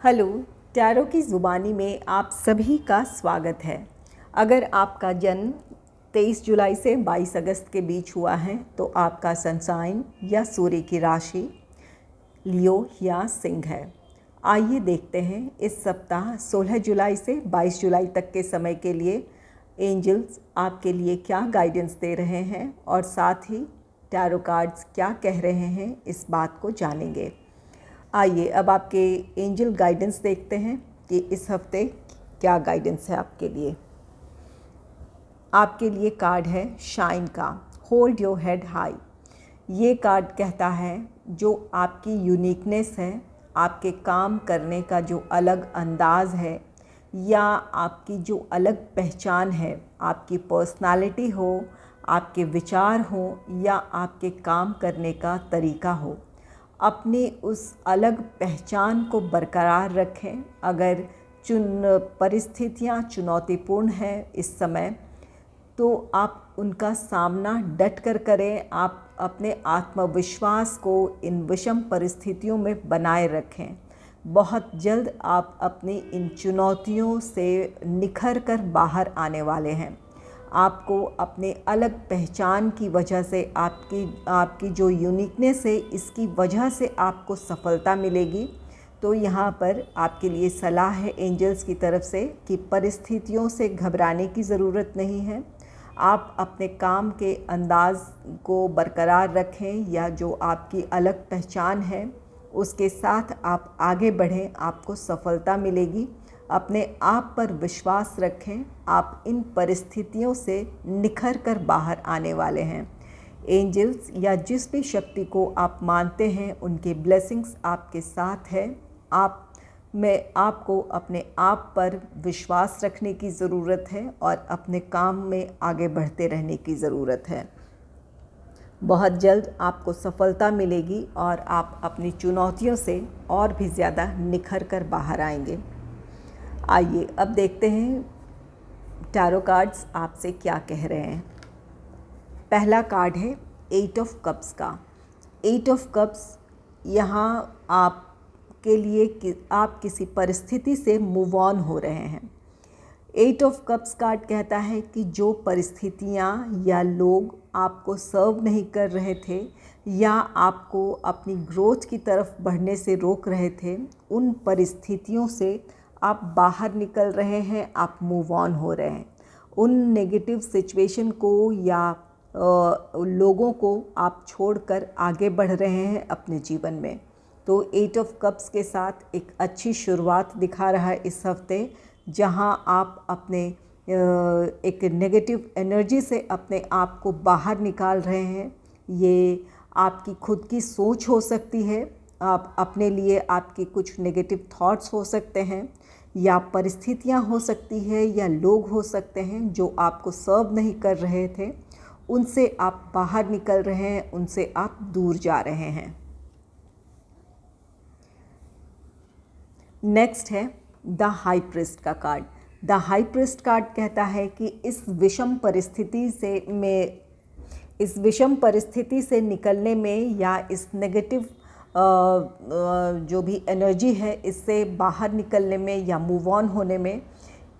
Hello, tarot की ज़ुबानी में आप सभी का स्वागत है। अगर आपका जन्म 23 जुलाई से 22 अगस्त के बीच हुआ है तो आपका सन साइन या सूर्य की राशि लियो या सिंह है। आइए देखते हैं इस सप्ताह 16 जुलाई से 22 जुलाई तक के समय के लिए एंजल्स आपके लिए क्या गाइडेंस दे रहे हैं और साथ ही टैरो कार्ड्स क्या कह रहे हैं, इस बात को जानेंगे। आइए अब आपके एंजल गाइडेंस देखते हैं कि इस हफ्ते क्या गाइडेंस है आपके लिए। आपके लिए कार्ड है शाइन का, होल्ड योर हेड हाई। ये कार्ड कहता है जो आपकी यूनिकनेस है, आपके काम करने का जो अलग अंदाज़ है या आपकी जो अलग पहचान है, आपकी पर्सनालिटी हो, आपके विचार हो या आपके काम करने का तरीका हो, अपनी उस अलग पहचान को बरकरार रखें। अगर परिस्थितियाँ चुनौतीपूर्ण हैं इस समय तो आप उनका सामना डट कर करें। आप अपने आत्मविश्वास को इन विषम परिस्थितियों में बनाए रखें। बहुत जल्द आप अपनी इन चुनौतियों से निखर कर बाहर आने वाले हैं। आपको अपने अलग पहचान की वजह से आपकी जो यूनिकनेस है, इसकी वजह से आपको सफलता मिलेगी। तो यहाँ पर आपके लिए सलाह है एंजल्स की तरफ से कि परिस्थितियों से घबराने की ज़रूरत नहीं है। आप अपने काम के अंदाज़ को बरकरार रखें या जो आपकी अलग पहचान है उसके साथ आप आगे बढ़ें, आपको सफलता मिलेगी। अपने आप पर विश्वास रखें, आप इन परिस्थितियों से निखर कर बाहर आने वाले हैं। एंजल्स या जिस भी शक्ति को आप मानते हैं उनके ब्लेसिंग्स आपके साथ है। आपको अपने आप पर विश्वास रखने की ज़रूरत है और अपने काम में आगे बढ़ते रहने की ज़रूरत है। बहुत जल्द आपको सफलता मिलेगी और आप अपनी चुनौतियों से और भी ज़्यादा निखर कर बाहर आएंगे। आइए अब देखते हैं टैरो कार्ड्स आपसे क्या कह रहे हैं। पहला कार्ड है 8 ऑफ कप्स का। 8 ऑफ कप्स यहाँ आपके लिए आप किसी परिस्थिति से मूव ऑन हो रहे हैं। 8 ऑफ कप्स कार्ड कहता है कि जो परिस्थितियाँ या लोग आपको सर्व नहीं कर रहे थे या आपको अपनी ग्रोथ की तरफ बढ़ने से रोक रहे थे, उन परिस्थितियों से आप बाहर निकल रहे हैं, आप मूव ऑन हो रहे हैं। उन नेगेटिव सिचुएशन को या लोगों को आप छोड़कर आगे बढ़ रहे हैं अपने जीवन में। तो 8 ऑफ कप्स के साथ एक अच्छी शुरुआत दिखा रहा है इस हफ्ते, जहां आप अपने एक नेगेटिव एनर्जी से अपने आप को बाहर निकाल रहे हैं। ये आपकी खुद की सोच हो सकती है, आप अपने लिए आपके कुछ नेगेटिव थॉट्स हो सकते हैं या परिस्थितियां हो सकती है या लोग हो सकते हैं जो आपको सर्व नहीं कर रहे थे, उनसे आप बाहर निकल रहे हैं, उनसे आप दूर जा रहे हैं। नेक्स्ट है द हाई प्रीस्ट का card. The high priest card कहता है कि इस विषम परिस्थिति से निकलने में या इस नेगेटिव जो भी एनर्जी है इससे बाहर निकलने में या मूव ऑन होने में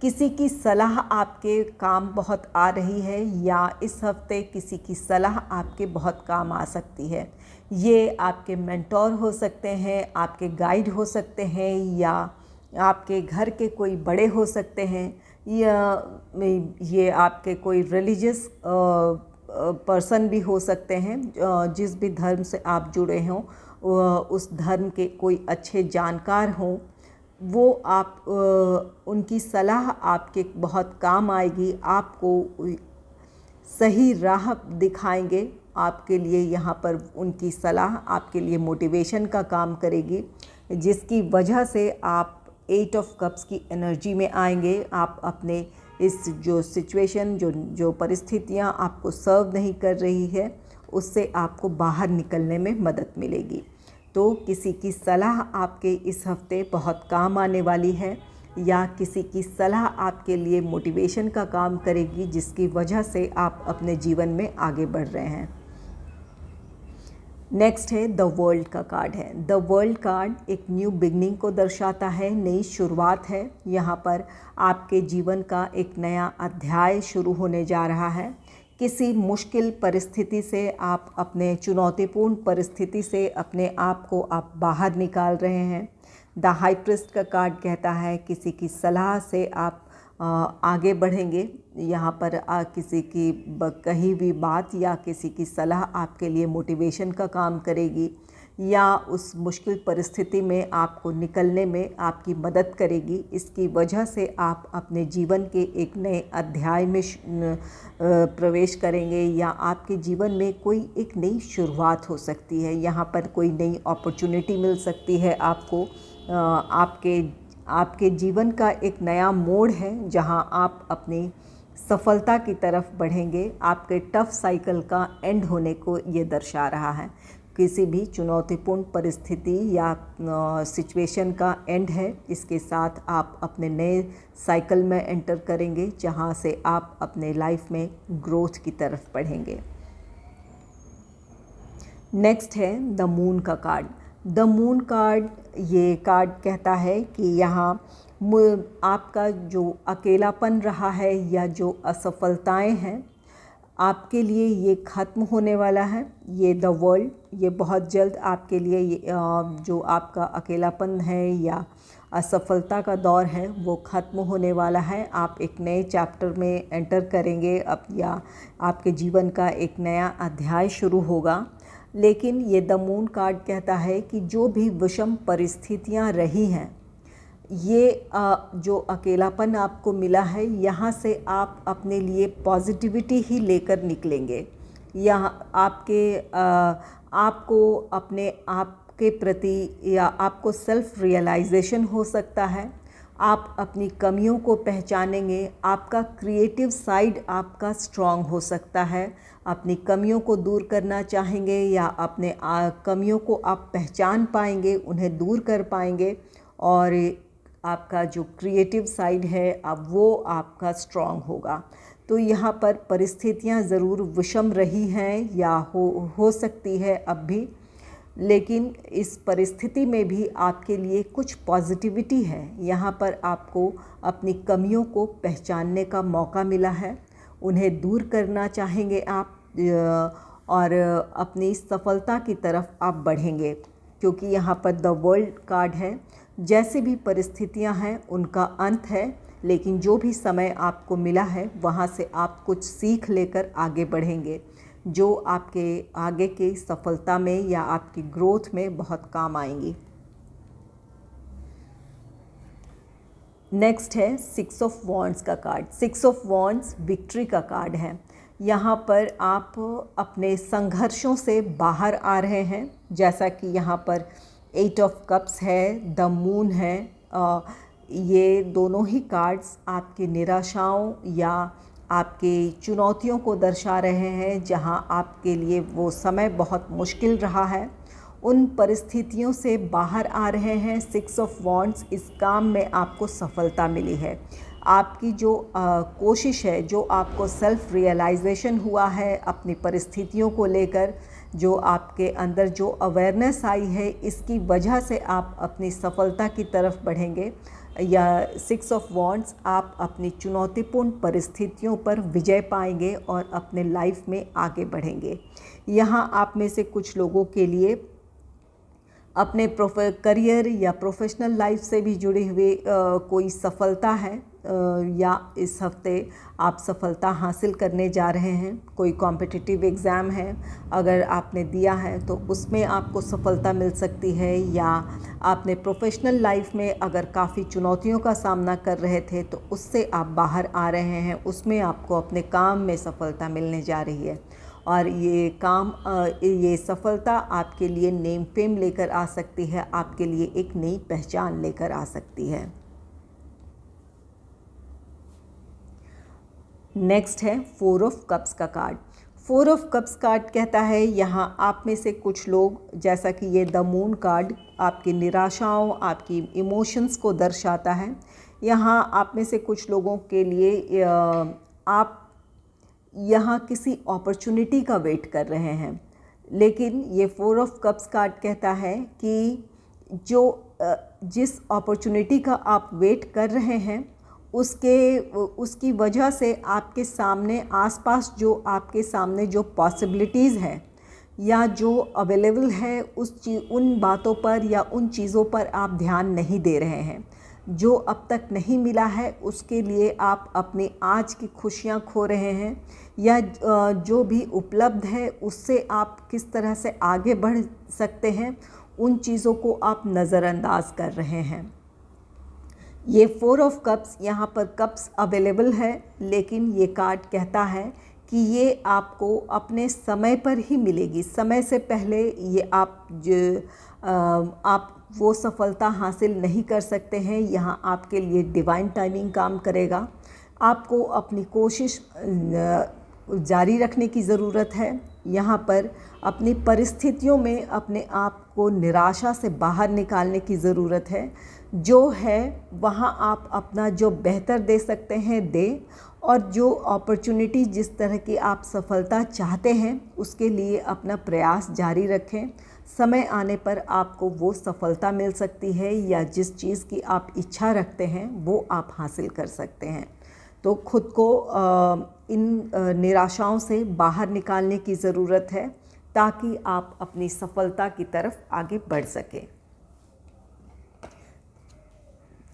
किसी की सलाह आपके काम बहुत आ रही है या इस हफ्ते किसी की सलाह आपके बहुत काम आ सकती है। ये आपके मेंटोर हो सकते हैं, आपके गाइड हो सकते हैं या आपके घर के कोई बड़े हो सकते हैं या ये आपके कोई रिलीजियस पर्सन भी हो सकते हैं। जिस भी धर्म से आप जुड़े हों, उस धर्म के कोई अच्छे जानकार हों, वो आप उनकी सलाह आपके बहुत काम आएगी, आपको सही राह दिखाएंगे। आपके लिए यहाँ पर उनकी सलाह आपके लिए मोटिवेशन का काम करेगी, जिसकी वजह से आप 8 ऑफ कप्स की एनर्जी में आएंगे। आप अपने इस जो सिचुएशन जो परिस्थितियाँ आपको सर्व नहीं कर रही है, उससे आपको बाहर निकलने में मदद मिलेगी। तो किसी की सलाह आपके इस हफ्ते बहुत काम आने वाली है या किसी की सलाह आपके लिए मोटिवेशन का काम करेगी, जिसकी वजह से आप अपने जीवन में आगे बढ़ रहे हैं। नेक्स्ट है द वर्ल्ड का कार्ड है। द वर्ल्ड कार्ड एक न्यू बिगनिंग को दर्शाता है, नई शुरुआत है। यहाँ पर आपके जीवन का एक नया अध्याय शुरू होने जा रहा है। किसी मुश्किल परिस्थिति से आप अपने चुनौतीपूर्ण परिस्थिति से अपने आप को आप बाहर निकाल रहे हैं। द हाई प्रीस्ट का कार्ड कहता है किसी की सलाह से आप आगे बढ़ेंगे। यहाँ पर किसी की कही हुई बात या किसी की सलाह आपके लिए मोटिवेशन का काम करेगी या उस मुश्किल परिस्थिति में आपको निकलने में आपकी मदद करेगी। इसकी वजह से आप अपने जीवन के एक नए अध्याय में प्रवेश करेंगे या आपके जीवन में कोई एक नई शुरुआत हो सकती है। यहाँ पर कोई नई अपॉर्चुनिटी मिल सकती है आपको। आपके जीवन का एक नया मोड़ है जहाँ आप अपनी सफलता की तरफ बढ़ेंगे। आपके टफ साइकिल का एंड होने को ये दर्शा रहा है। किसी भी चुनौतीपूर्ण परिस्थिति या सिचुएशन का एंड है। इसके साथ आप अपने नए साइकिल में एंटर करेंगे जहाँ से आप अपने लाइफ में ग्रोथ की तरफ बढ़ेंगे। नेक्स्ट है द मून का कार्ड। द मून कार्ड, ये कार्ड कहता है कि यहाँ आपका जो अकेलापन रहा है या जो असफलताएं हैं आपके लिए ये ख़त्म होने वाला है। ये द वर्ल्ड, ये बहुत जल्द आपके लिए जो आपका अकेलापन है या असफलता का दौर है वो ख़त्म होने वाला है। आप एक नए चैप्टर में एंटर करेंगे या आपके जीवन का एक नया अध्याय शुरू होगा। लेकिन ये द मून कार्ड कहता है कि जो भी विषम परिस्थितियां रही हैं, ये जो अकेलापन आपको मिला है, यहाँ से आप अपने लिए पॉजिटिविटी ही लेकर निकलेंगे। यहाँ आपको अपने आप के प्रति या आपको सेल्फ रियलाइजेशन हो सकता है। आप अपनी कमियों को पहचानेंगे। आपका क्रिएटिव साइड आपका स्ट्रॉन्ग हो सकता है। अपनी कमियों को दूर करना चाहेंगे या अपने कमियों को आप पहचान पाएंगे, उन्हें दूर कर पाएंगे और आपका जो क्रिएटिव साइड है अब वो आपका स्ट्रॉन्ग होगा। तो यहाँ पर परिस्थितियाँ ज़रूर विषम रही हैं या हो सकती है अब भी, लेकिन इस परिस्थिति में भी आपके लिए कुछ पॉजिटिविटी है। यहाँ पर आपको अपनी कमियों को पहचानने का मौका मिला है, उन्हें दूर करना चाहेंगे आप और अपनी सफलता की तरफ आप बढ़ेंगे, क्योंकि यहाँ पर द वर्ल्ड कार्ड है। जैसे भी परिस्थितियाँ हैं उनका अंत है, लेकिन जो भी समय आपको मिला है वहाँ से आप कुछ सीख लेकर आगे बढ़ेंगे जो आपके आगे की सफलता में या आपकी ग्रोथ में बहुत काम आएंगी। नेक्स्ट है सिक्स ऑफ वॉन्ड्स का card. Six of wands victory का कार्ड है। यहाँ पर आप अपने संघर्षों से बाहर आ रहे हैं, जैसा कि यहाँ पर एट ऑफ कप्स है, द मून है। ये दोनों ही कार्ड्स आपकी निराशाओं या आपकी चुनौतियों को दर्शा रहे हैं, जहाँ आपके लिए वो समय बहुत मुश्किल रहा है। उन परिस्थितियों से बाहर आ रहे हैं। सिक्स ऑफ वॉन्ड्स, इस काम में आपको सफलता मिली है। आपकी जो कोशिश है, जो आपको सेल्फ रियलाइजेशन हुआ है अपनी परिस्थितियों को लेकर, जो आपके अंदर जो अवेयरनेस आई है, इसकी वजह से आप अपनी सफलता की तरफ बढ़ेंगे। या सिक्स ऑफ वॉन्ड्स, आप अपनी चुनौतीपूर्ण परिस्थितियों पर विजय पाएंगे और अपने लाइफ में आगे बढ़ेंगे। यहाँ आप में से कुछ लोगों के लिए अपने करियर या प्रोफेशनल लाइफ से भी जुड़े हुए कोई सफलता है या इस हफ्ते आप सफलता हासिल करने जा रहे हैं। कोई कॉम्पिटिटिव एग्ज़ाम है, अगर आपने दिया है तो उसमें आपको सफलता मिल सकती है, या आपने प्रोफेशनल लाइफ में अगर काफ़ी चुनौतियों का सामना कर रहे थे तो उससे आप बाहर आ रहे हैं, उसमें आपको अपने काम में सफलता मिलने जा रही है। और ये सफलता आपके लिए नेम फेम लेकर आ सकती है, आपके लिए एक नई पहचान लेकर आ सकती है। नेक्स्ट है फोर ऑफ कप्स का card. Four of cups card कहता है यहाँ आप में से कुछ लोग, जैसा कि ये द मून कार्ड आपकी निराशाओं, आपकी इमोशंस को दर्शाता है। यहाँ आप में से कुछ लोगों के लिए आप यहाँ किसी अपॉर्चुनिटी का वेट कर रहे हैं, लेकिन ये 4 ऑफ कप्स कार्ड कहता है कि जिस अपॉर्चुनिटी का आप वेट कर रहे हैं उसकी वजह से आपके सामने आसपास जो आपके सामने जो पॉसिबिलिटीज़ है या जो अवेलेबल है उन बातों पर या उन चीज़ों पर आप ध्यान नहीं दे रहे हैं। जो अब तक नहीं मिला है उसके लिए आप अपनी आज की खुशियाँ खो रहे हैं, या जो भी उपलब्ध है उससे आप किस तरह से आगे बढ़ सकते हैं उन चीज़ों को आप नज़रअंदाज कर रहे हैं। ये 4 ऑफ कप्स, यहाँ पर कप्स अवेलेबल है, लेकिन ये कार्ड कहता है कि ये आपको अपने समय पर ही मिलेगी। समय से पहले ये आप वो सफलता हासिल नहीं कर सकते हैं। यहाँ आपके लिए डिवाइन टाइमिंग काम करेगा। आपको अपनी कोशिश जारी रखने की ज़रूरत है। यहाँ पर अपनी परिस्थितियों में अपने आप को निराशा से बाहर निकालने की ज़रूरत है। जो है वहाँ आप अपना जो बेहतर दे सकते हैं दें, और जो अपॉर्चुनिटी जिस तरह की आप सफलता चाहते हैं उसके लिए अपना प्रयास जारी रखें। समय आने पर आपको वो सफलता मिल सकती है, या जिस चीज़ की आप इच्छा रखते हैं वो आप हासिल कर सकते हैं। तो खुद को इन निराशाओं से बाहर निकालने की ज़रूरत है ताकि आप अपनी सफलता की तरफ आगे बढ़ सकें।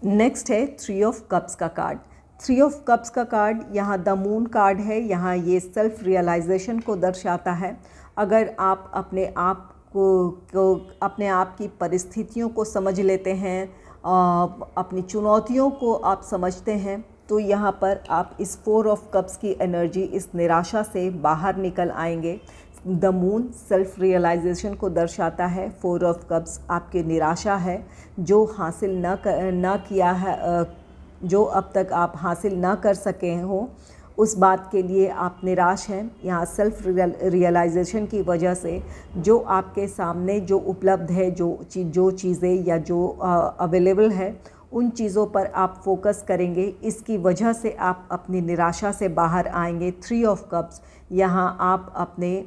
नेक्स्ट है 3 ऑफ कप्स का कार्ड। 3 ऑफ कप्स का कार्ड यहाँ द मून कार्ड है। यहाँ ये सेल्फ रियलाइजेशन को दर्शाता है। अगर आप अपने आप अपने आप की परिस्थितियों को समझ लेते हैं, अपनी चुनौतियों को आप समझते हैं, तो यहाँ पर आप इस 4 ऑफ कप्स की एनर्जी, इस निराशा से बाहर निकल आएंगे। द मून सेल्फ रियलाइजेशन को दर्शाता है। 4 ऑफ कप्स आपकी निराशा है, जो हासिल ना किया है, जो अब तक आप हासिल ना कर सके हो उस बात के लिए आप निराश हैं। यहाँ सेल्फ रियलाइजेशन की वजह से जो आपके सामने जो उपलब्ध है, जो चीज़ें या जो अवेलेबल है उन चीज़ों पर आप फोकस करेंगे। इसकी वजह से आप अपनी निराशा से बाहर आएंगे। 3 ऑफ कप्स, यहाँ आप अपने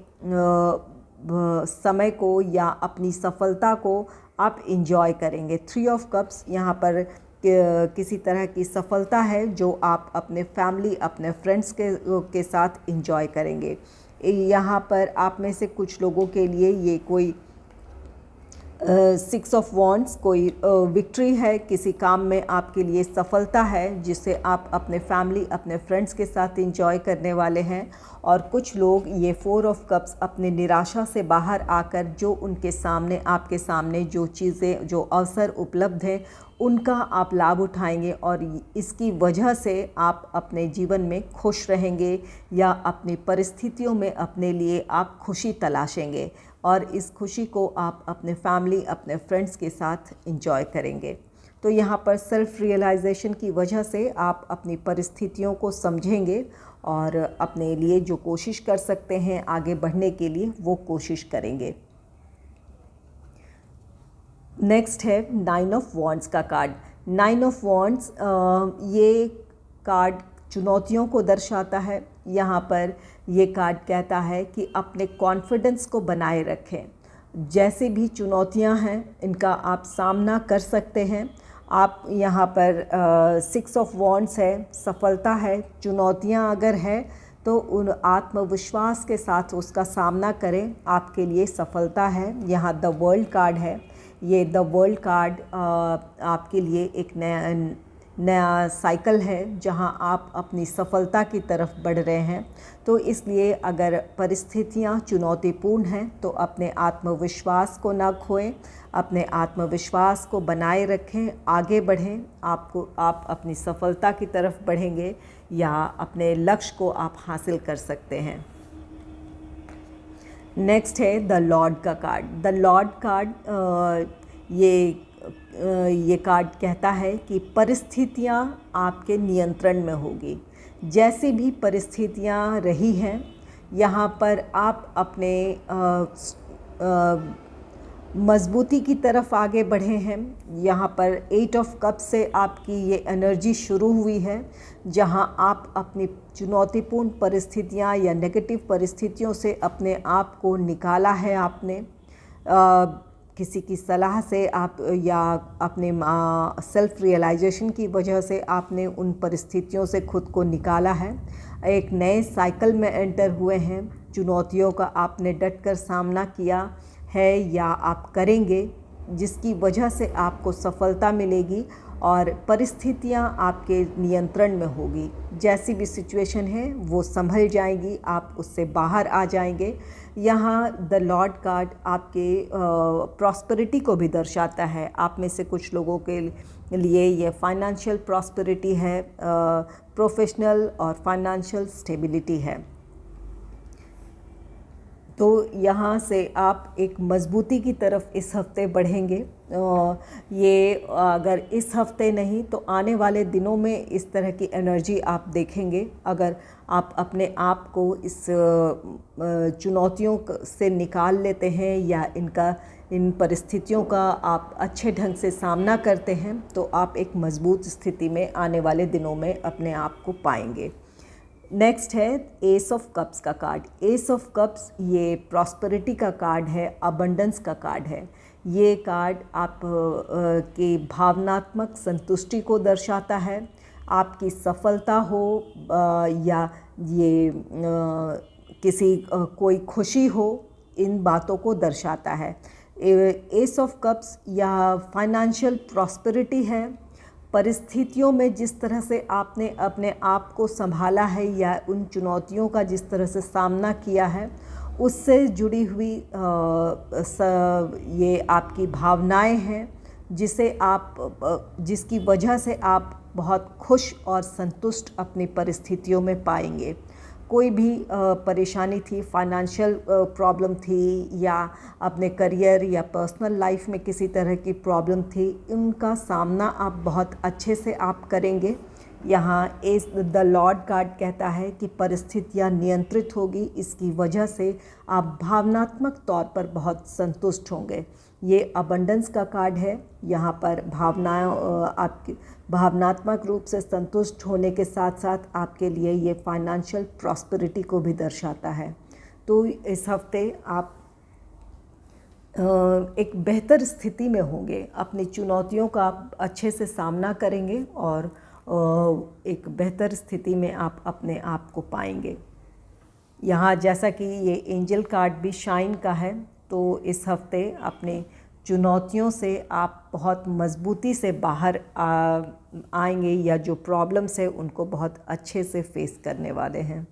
समय को या अपनी सफलता को आप इंजॉय करेंगे। 3 ऑफ कप्स यहाँ पर किसी तरह की सफलता है जो आप अपने फैमिली, अपने फ्रेंड्स के साथ इंजॉय करेंगे। यहाँ पर आप में से कुछ लोगों के लिए ये कोई 6 ऑफ वॉन्ड्स कोई विक्ट्री है, किसी काम में आपके लिए सफलता है जिसे आप अपने फैमिली, अपने फ्रेंड्स के साथ एंजॉय करने वाले हैं। और कुछ लोग ये 4 ऑफ कप्स अपने निराशा से बाहर आकर जो उनके सामने, आपके सामने जो चीज़ें, जो अवसर उपलब्ध हैं उनका आप लाभ उठाएंगे, और इसकी वजह से आप अपने जीवन में खुश रहेंगे या अपनी परिस्थितियों में अपने लिए आप खुशी तलाशेंगे, और इस खुशी को आप अपने फैमिली, अपने फ्रेंड्स के साथ एंजॉय करेंगे। तो यहाँ पर सेल्फ रियलाइजेशन की वजह से आप अपनी परिस्थितियों को समझेंगे और अपने लिए जो कोशिश कर सकते हैं आगे बढ़ने के लिए वो कोशिश करेंगे। नेक्स्ट है 9 ऑफ वॉन्ड्स का कार्ड। 9 ऑफ वॉन्ड्स ये कार्ड चुनौतियों को दर्शाता है। यहाँ पर ये कार्ड कहता है कि अपने कॉन्फिडेंस को बनाए रखें। जैसे भी चुनौतियाँ हैं इनका आप सामना कर सकते हैं। आप यहाँ पर 6 ऑफ वॉन्ड्स है, सफलता है। चुनौतियाँ अगर है तो उन आत्मविश्वास के साथ उसका सामना करें, आपके लिए सफलता है। यहाँ द वर्ल्ड कार्ड है। ये द वर्ल्ड कार्ड आपके लिए एक नया साइकिल है जहां आप अपनी सफलता की तरफ बढ़ रहे हैं। तो इसलिए अगर परिस्थितियां चुनौतीपूर्ण हैं तो अपने आत्मविश्वास को ना खोएं, अपने आत्मविश्वास को बनाए रखें, आगे बढ़ें। आप अपनी सफलता की तरफ बढ़ेंगे या अपने लक्ष्य को आप हासिल कर सकते हैं। नेक्स्ट है द लॉर्ड का कार्ड। द लॉर्ड कार्ड ये कार्ड कहता है कि परिस्थितियाँ आपके नियंत्रण में होगी। जैसी भी परिस्थितियाँ रही हैं यहाँ पर आप अपने मजबूती की तरफ आगे बढ़े हैं। यहाँ पर 8 ऑफ कप से आपकी ये एनर्जी शुरू हुई है, जहाँ आप अपनी चुनौतीपूर्ण परिस्थितियाँ या नेगेटिव परिस्थितियों से अपने आप को निकाला है आपने। किसी की सलाह से आप या अपने सेल्फ रियलाइजेशन की वजह से आपने उन परिस्थितियों से खुद को निकाला है। एक नए साइकिल में एंटर हुए हैं। चुनौतियों का आपने डट कर सामना किया है या आप करेंगे, जिसकी वजह से आपको सफलता मिलेगी और परिस्थितियां आपके नियंत्रण में होगी। जैसी भी सिचुएशन है वो संभल जाएगी, आप उससे बाहर आ जाएंगे। यहाँ द लॉर्ड कार्ड आपके प्रॉस्पेरिटी को भी दर्शाता है। आप में से कुछ लोगों के लिए ये फाइनेंशियल प्रॉस्पेरिटी है, प्रोफेशनल और फाइनेंशियल स्टेबिलिटी है। तो यहाँ से आप एक मजबूती की तरफ इस हफ्ते बढ़ेंगे। ये अगर इस हफ्ते नहीं तो आने वाले दिनों में इस तरह की एनर्जी आप देखेंगे। अगर आप अपने आप को इस चुनौतियों से निकाल लेते हैं या इन परिस्थितियों का आप अच्छे ढंग से सामना करते हैं, तो आप एक मजबूत स्थिति में आने वाले दिनों में अपने आप को पाएंगे। नेक्स्ट है एस ऑफ कप्स का कार्ड। एस ऑफ कप्स ये प्रॉस्पेरिटी का कार्ड है, अबंडेंस का कार्ड है। ये कार्ड आप के भावनात्मक संतुष्टि को दर्शाता है। आपकी सफलता हो या ये किसी कोई खुशी हो, इन बातों को दर्शाता है। एस ऑफ कप्स या फाइनेंशियल प्रॉस्पेरिटी है। परिस्थितियों में जिस तरह से आपने अपने आप को संभाला है या उन चुनौतियों का जिस तरह से सामना किया है, उससे जुड़ी हुई ये आपकी भावनाएं हैं, जिसकी वजह से आप बहुत खुश और संतुष्ट अपनी परिस्थितियों में पाएंगे। कोई भी परेशानी थी, फाइनेंशियल प्रॉब्लम थी या अपने करियर या पर्सनल लाइफ में किसी तरह की प्रॉब्लम थी, उनका सामना आप बहुत अच्छे से आप करेंगे। यहाँ द लॉर्ड कार्ड कहता है कि परिस्थितियाँ नियंत्रित होगी, इसकी वजह से आप भावनात्मक तौर पर बहुत संतुष्ट होंगे। ये अबंडेंस का कार्ड है। यहाँ पर आपकी भावनात्मक रूप से संतुष्ट होने के साथ साथ आपके लिए ये फाइनेंशियल प्रॉस्पेरिटी को भी दर्शाता है। तो इस हफ्ते आप एक बेहतर स्थिति में होंगे, अपनी चुनौतियों का आप अच्छे से सामना करेंगे और एक बेहतर स्थिति में आप अपने आप को पाएंगे। यहाँ जैसा कि ये एंजल कार्ड भी शाइन का है, तो इस हफ्ते अपने चुनौतियों से आप बहुत मजबूती से बाहर आएंगे या जो प्रॉब्लम्स है उनको बहुत अच्छे से फेस करने वाले हैं।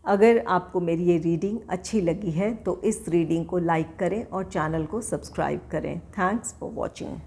अगर आपको मेरी ये रीडिंग अच्छी लगी है तो इस रीडिंग को लाइक करें और चैनल को सब्सक्राइब करें। Thanks for watching.